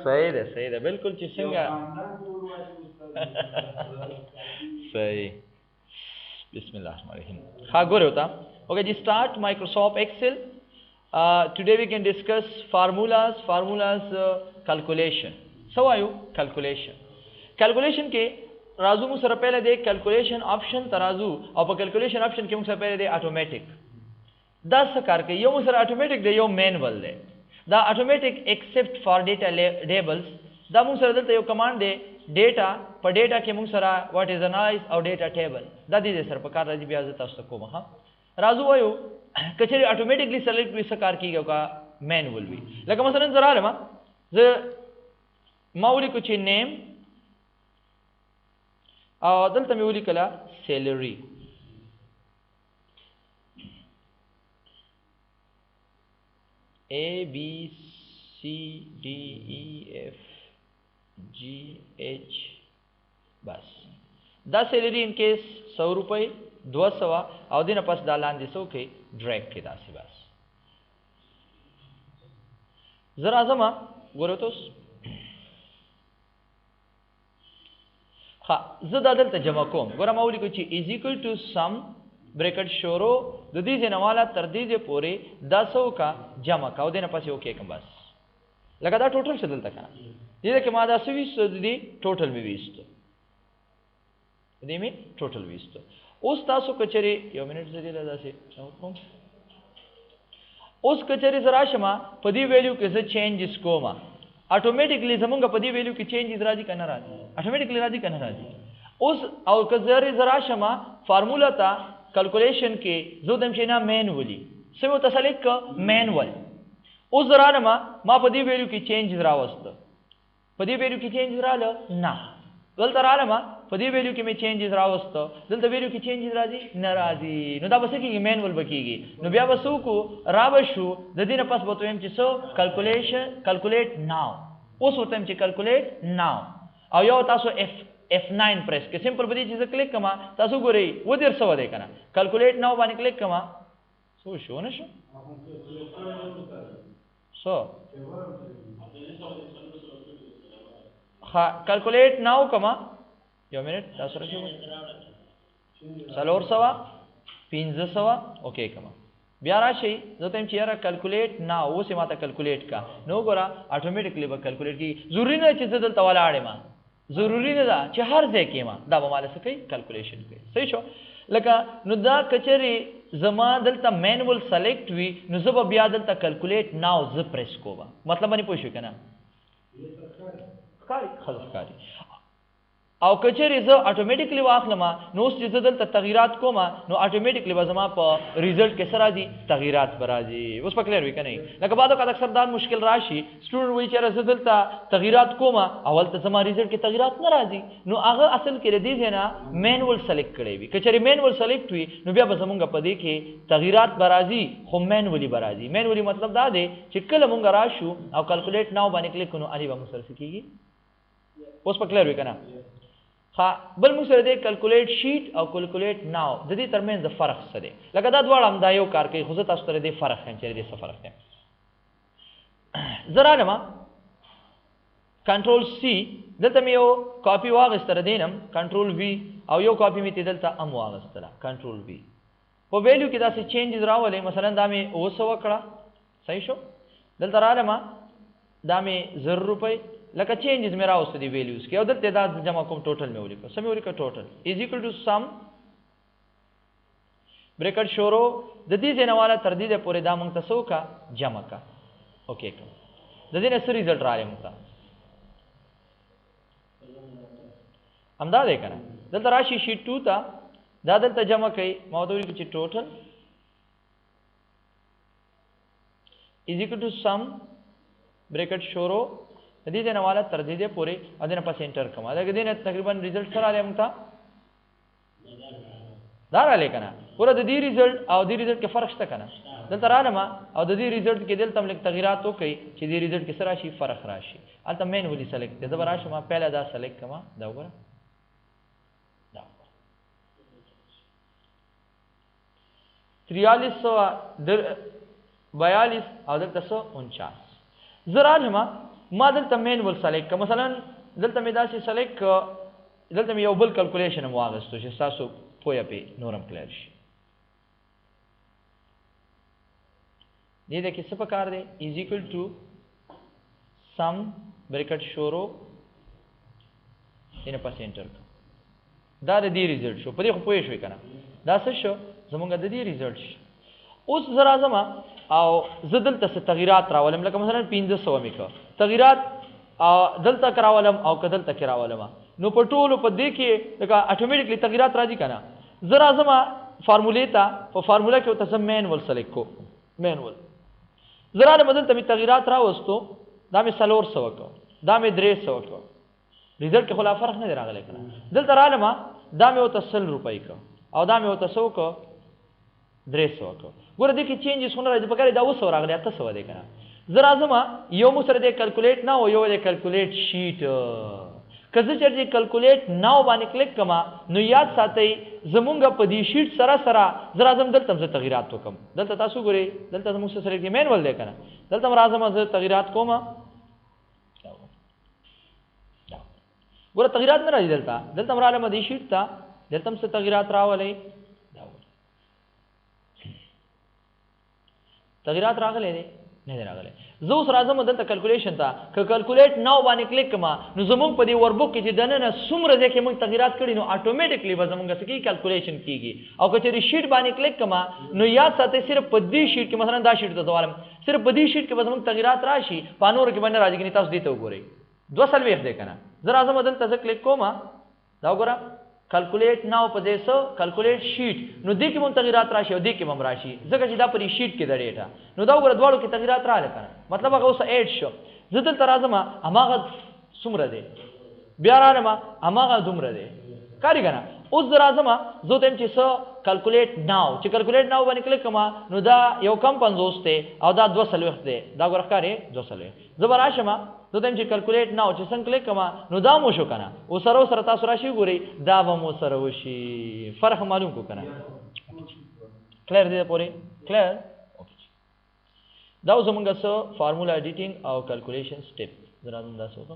صحیح ده بالکل چې څنګه صحیح بسم الله الرحمن الرحیم ها ګوره وتا okay just start Microsoft Excel. Today we can discuss formulas calculation. So are you calculation के राजू मु सर पहले दे calculation option तराजू और पर calculation option के मु सर पहले दे automatic 10 कार के यो मु सर automatic दे यो manual दे दा automatic except for data labels दा मु सर दलते यो command दे data पर data के मु सर what is analyze और data table दा दी दे सर पर कार राजी ब्याज तास्त को हाँ राजू आयो कचेरी ऑटोमेटिकली सेलेक्ट भी सकार की गया मैनुअल भी लगा मसलन जरा रमा ज माउली कुछ नेम दल तमेउली कला salary A B C D E F G H बस 10 सैलरी इनकेस 100 रुपये 200 और दिन पास दालान दिसो के ड्रैग के दासी बस जरा जमा गोरो तो हाँ ज़्यादा दल जमा कोम गोरा माउली कुछ is equal to sum bracket शोरो ददी से नवाला तरदी से पूरे 10 का जमा का उधर पास ओके कम बस लगातार टोटल से दल तक ना ये के मादा से 20 ददी टोटल में 20 तो ददी में टोटल 20 तो उस तासो कचेरी यो मिनट से दिला से उस कचेरी जरा शमा पदी वैल्यू कैसे चेंज इसको मा ऑटोमेटिकली जमूंगा पदी वैल्यू की चेंज राजी करना राजी ऑटोमेटिकली राजी करना राजी उस और कचेरी जरा शमा फार्मूला था कैलकुलेशन के जो दम चेना मैनुअली सो तसलिक मैनुअल उस जरा नमा मा पदी वैल्यू की चेंज जरा वस्त पदी वैल्यू की चेंज जरा ल ना गलत रहा मा पदी वैल्यू की में चेंजेस रावस्त दलता वैल्यू की चेंजेस राजी नाराजी नो दा बसे की मैनुअल बकीगी नो बिया बसु को रावशु ददिन पास बतो एम चिसो कैलकुलेट नाउ उस होता एम चि कैलकुलेट नाउ और यो तासो F9 प्रेस के सिंपल बदी चीज क्लिक कमा तासो गोरे वो देर सवा दे कना कैलकुलेट नाउ बानी क्लिक कमा सो शो न शो सो हाँ कैलकुलेट नाउ कमा यो मिनट तासो रखियो सलोर सवा 500 ओके कमा ब्यारा शई जो तम चियारा कैलकुलेट नाउ वो से माता कैलकुलेट का नो गोरा ऑटोमेटिकली ब कैलकुलेट की जरूरी न चीज दल तवाला आड़े मा जरूरी न दा चार जे के मा दा माले से कई कैलकुलेशन के सही छो लका नुदा कचरी जमा दलता मैनुअल सेलेक्ट वी नुजब ब्या दलता कैलकुलेट नाउ ज प्रेस को बा मतलब मनी पूछो केना खलकारी और कचेरी ज ऑटोमेटिकली वाखलमा नो सिजदल तगीरात को मा नो ऑटोमेटिकली वजमा पर रिजल्ट के सराजी तगीरात बराजी उस पर क्लियर हुई का नहीं लगा बादो का अक्सर दान मुश्किल राशि स्टूडेंट वही चेहरा जदलता तगीरात को मा अवल तजमा रिजल्ट के तगीरात न राजी नो आगे असल के दी है ना मैनुअल सेलेक्ट करे भी कचेरी मैनुअल सेलेक्ट हुई नो बिया बसमुंगा पदे के तगीरात बराजी हो मैनुअली बराजी मैनुअली मतलब दा दे चिकल मुंगा राशु और कैलकुलेट नाउ बाने क्लिक कनो अली बा मुसर सीखीगी उस पर क्लियर हुई का ना हाँ बल मुझसे दे कैलकुलेट शीट और कैलकुलेट नाउ जदी तरमें ज फर्क सदे लगा दा द्वारा हम दायो कार के खुद तस्तर दे फर्क है चेहरे दे फर्क है जरा नमा कंट्रोल सी दलता में यो कॉपी वागस्तर देनम कंट्रोल वी और यो कॉपी में तिदलता अम वागस्तर कंट्रोल वी वो वैल्यू की दासे चेंजेस रावले मसलन दामे ओ सवकड़ा सही शो दलता रालमा दामे 0 रुपए लका चेंजेस मेरा उस दी वैल्यूज के उधर तादाद जमा को टोटल में उलिका समी उलिका total is equal to sum bracket शोरो ददी से नवाला तरदी दे पूरे दामंग तसो का जमा का ओके का ददी ने सर रिजल्ट रहा है मुका हमदा देखा ना दल राशि शीट 2 था दादल त जमा कई मौदूरी कुछ total is equal to sum bracket शोरो यदि देना वाला तरदीदे पूरे अदीन पास एंटर कमा अगर दिन तकरीबन रिजल्ट सर आले हमता दारा लेकना पूरा ददी रिजल्ट और दी रिजल्ट के फर्क तक ना दल तरानमा और ददी रिजल्ट के दिल तम लिख तगीरात तो कई कि दी रिजल्ट के सराशी फर्क राशि अल तम मेन वली सेलेक्ट दे दबराश मा पहला दा सेलेक्ट कमा दावरा दा 4300 42 او دلته 149 زه راځم ما دلته مینول سلیکټ که مثلا دلته مې داسې سلیکټ که دلته مې یو بل کلکولیشن هم واغېستو چې ستاسو پویه پې نور هم کلیر شي دې کې څه پکار دی از ایکول ټو سم بریکټ شورو دینه پس انټر دا د دې ریزلټ شو په دې خو پوه شوي که نه دا څه شو زمونږ د دې ریزلټ شو اوس زه راځم او زه دلته څه تغیرات راولم لکه مثلا 500 مې که تغیرات دلته که راولم او که دلته کې راولم نو په ټولو په دې کې لکه اټومیټکلی تغیرات راځي که نه زه راځم فارمولې ته په فارموله کې ورته زه مینول سلیکټ کو مینول زه رالم دلته مې تغیرات راوستو دا مې 400 کو دا مې 300 کو ریزلټ کې خو لا فرق نه دی راغلی که نه دلته رالم دا مې ورته 100 روپۍ کو او دا مې ورته 100 کو 300 کو ګوره دې کې چینجز خو نه راځي په کار دا 200 راغلی 800 دی که نه زه راځم یو مو سره دې کلکولیټ نه او یو دې کلکولیټ شیټ که زه چېرته کلکولیټ ناو باندې کلیک کړم نو یاد ساتئ زمونږ په دې شیټ سره سره زه راځم دلته هم زه تغیرات وکړم دلته تاسو ګورئ دلته زموږ سره کې مینول دی که نه دلته هم راځم زه تغیرات کوم ګوره تغیرات نه راځي دلته هم رالم دې شیټ ته دلته هم څه تغیرات راولئ تغیرات راغلی دی نه دی راغلی زه اوس راځم دلته کلکولیشن ته که کلکولیټ ناو باندې کلیک کړم نو زمونږ په دې وربوک کې چې دننه څومره ځای کې موږ تغیرات کړي نو اټومیټکلی به زمونږ څه کېږي کلکولیشن کېږي او که چېرې شیټ باندې کلیک کړم نو یاد ساتئ صرف په دې شیټ کې مثلا دا شیټ ته زه والم صرف په دې شیټ کې به زمونږ تغیرات راشي په نورو کې به نه راځي ګنې تاسو دې ته وګورئ 240 دی که نه زه راځم دلته زه کلیک کوم دا وګوره کلکولیټ ناو په دې څه کلکولیټ شیټ نو دې کې هم تغیرات راشي او دې کې هم راشي ځکه چې دا په دې شیټ کې د ډیټا نو دا وګوره دواړو کې تغیرات راغله که نه مطلب هغه اوس ایډ شو زه دلته راځم هماغه څومره دی بیا رالم هماغه دومره دی کاري که نه اوس زه راځم زه ته یم چې څه کلکولیټ ناو چې کلکولیټ ناو باندې کلیک کړم نو دا یو کم 50 دی او دا 240 دی دا ګوره ښکاري 240 زه به راشم زه ته یم چې کلکولیټ ناو چې څنګه کلیک کړم نو دا مو شو که نه اوس سره تاسو راشئ ګورئ دا به مو سره وشي فرق معلوم کړو که نه کلیر دی پورې کلیر دا زمونږ څه فارمولا ایډیټینګ او کلکولیشن سټیپ زه راځم داسې وکړم